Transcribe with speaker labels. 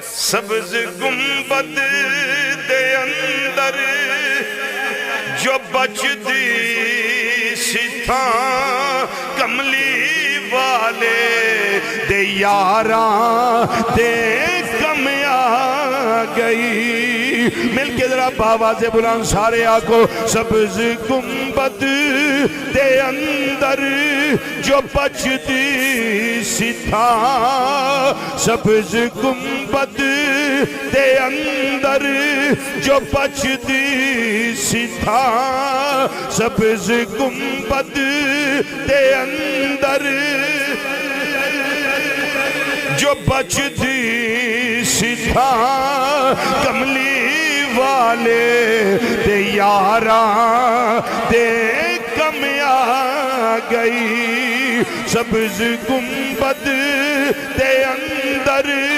Speaker 1: سبز گنبد دے اندر جو بچدی سی تھاں کملی والے دے یاراں دے کم آ گئی. مل کے ذرا باواز بلند سارے آکو. سبز گنبد دے اندر جو بچدی سی تھاں, سبز گنبد دے اندر جو بچدی سی تھاں, سبز گنبد دے اندر جو بچدی سی تھاں کملی والے دے یاراں دے کم آ گئی. سبز گنبد دے اندر